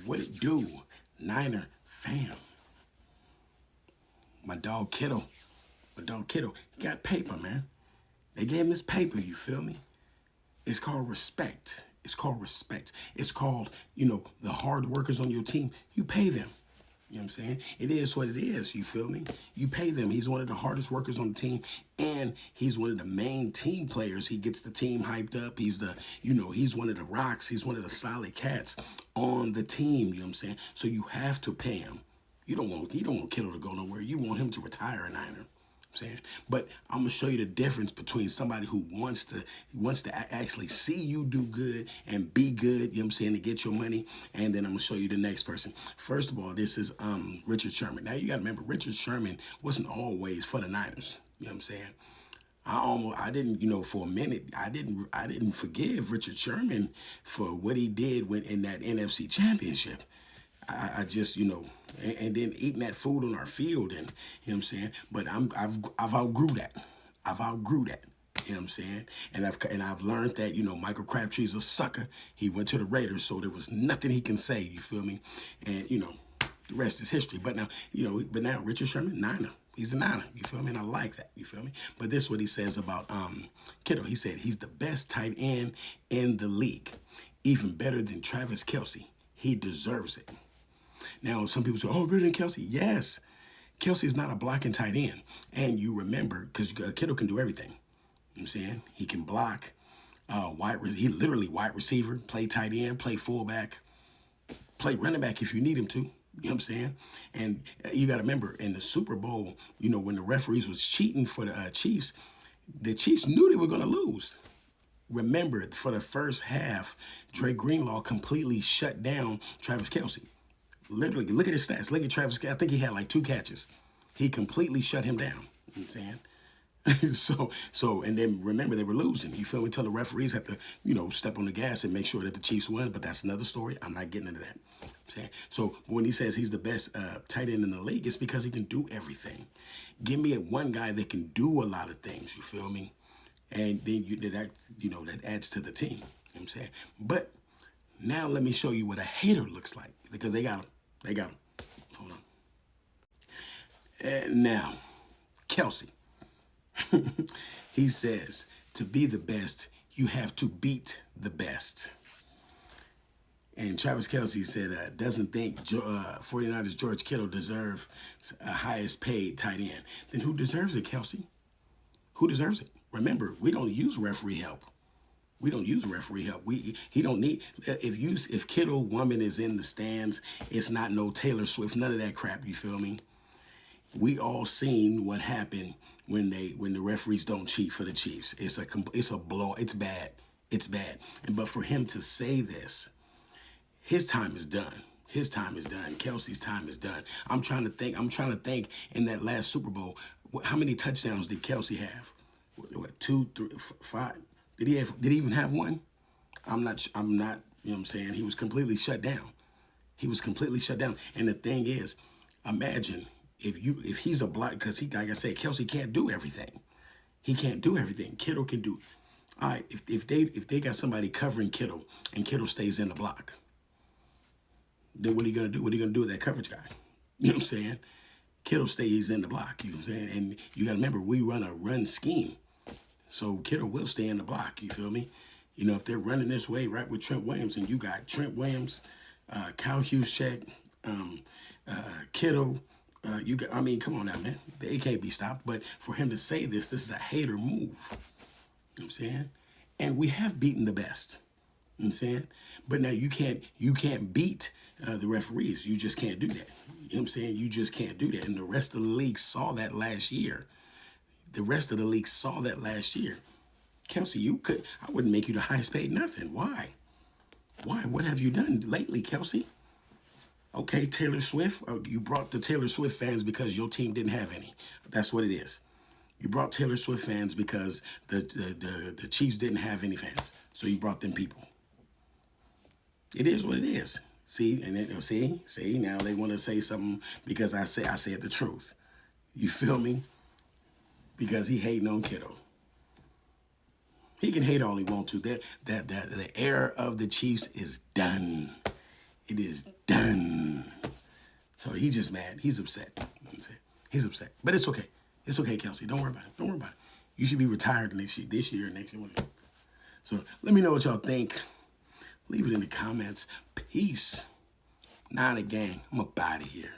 What it do, Niner fam? My dog Kittle, he got paper, man. They gave him this paper, you feel me? It's called respect. It's called respect. It's called, the hard workers on your team, you pay them. You know what I'm saying? It is what it is, you feel me? You pay them. He's one of the hardest workers on the team, and he's one of the main team players. He gets the team hyped up. He's one of the rocks. He's one of the solid cats on the team, you know what I'm saying? So you have to pay him. You don't want Kittle to go nowhere. You want him to retire a Niner. Saying, but I'm gonna show you the difference between somebody who wants to actually see you do good and be good, you know what I'm saying, to get your money, and then I'm gonna show you the next person. First of all, this is Richard Sherman. Now you gotta remember, Richard Sherman wasn't always for the Niners. You know what I'm saying? I didn't, for a minute, I didn't forgive Richard Sherman for what he did in that NFC Championship. I just, and then eating that food on our field, and you know what I'm saying. But I've outgrew that. I've outgrew that. You know what I'm saying. And I've learned that Michael Crabtree's a sucker. He went to the Raiders, so there was nothing he can say. You feel me? And the rest is history. But now Richard Sherman, Niner. He's a Niner. You feel me? And I like that. You feel me? But this is what he says about Kittle. He said he's the best tight end in the league, even better than Travis Kelce. He deserves it. Now, some people say, oh, better than Kelce. Yes. Kelce is not a blocking tight end. And you remember, because Kittle can do everything. You know what I'm saying? He can block, he literally wide receiver, play tight end, play fullback, play running back if you need him to. You know what I'm saying? And you got to remember, in the Super Bowl, when the referees was cheating for the Chiefs knew they were going to lose. Remember, for the first half, Dre Greenlaw completely shut down Travis Kelce. Literally, look at his stats. Look at Travis. I think he had like 2 catches. He completely shut him down. You know what I'm saying? so, and then remember, they were losing. You feel me? Until the referees have to, step on the gas and make sure that the Chiefs win. But that's another story. I'm not getting into that. You know what I'm saying? So when he says he's the best tight end in the league, it's because he can do everything. Give me one guy that can do a lot of things. You feel me? And then that adds to the team. You know what I'm saying? But now let me show you what a hater looks like, because they got him. They got him. Hold on. And now, Kelce. He says, to be the best, you have to beat the best. And Travis Kelce said, doesn't think 49ers George Kittle deserves a highest paid tight end. Then who deserves it, Kelce? Who deserves it? Remember, we don't use referee help. We don't use referee help. He don't need, if Kittle woman is in the stands, it's not no Taylor Swift, none of that crap. You feel me? We all seen what happened when the referees don't cheat for the Chiefs. It's a blow. It's bad. It's bad. But for him to say this, his time is done. His time is done. Kelce's time is done. I'm trying to think in that last Super Bowl, how many touchdowns did Kelce have? What, 2, 3, 5? Did he even have one? I'm not, you know what I'm saying? He was completely shut down. He was completely shut down. And the thing is, imagine if he's a block, because like I said, Kelce can't do everything. He can't do everything. Kittle can do. All right, if they got somebody covering Kittle and Kittle stays in the block, then what are you gonna do? What are you gonna do with that coverage guy? You know what I'm saying? Kittle stays in the block, you know what I'm saying? And you gotta remember, we run a run scheme. So Kittle will stay in the block, you feel me? If they're running this way, right, with Trent Williams, and you got Trent Williams, Kyle Juszczyk, Kittle, come on now, man. They can't be stopped. But for him to say this is a hater move. You know what I'm saying? And we have beaten the best. You know what I'm saying? But now you can't beat the referees. You just can't do that. You know what I'm saying? You just can't do that. And the rest of the league saw that last year. Kelce, I wouldn't make you the highest paid nothing. Why? What have you done lately, Kelce? Okay, Taylor Swift. You brought the Taylor Swift fans because your team didn't have any. That's what it is. You brought Taylor Swift fans because the Chiefs didn't have any fans. So you brought them people. It is what it is. See, and then see, now they want to say something because I said the truth. You feel me? Because he hating on Kittle. He can hate all he wants to. The era of the Chiefs is done. It is done. So he's just mad. He's upset. He's upset. But it's okay. It's okay, Kelsey. Don't worry about it. Don't worry about it. You should be retired this year, next year. So let me know what y'all think. Leave it in the comments. Peace. Nah, the gang. I'm up out of here.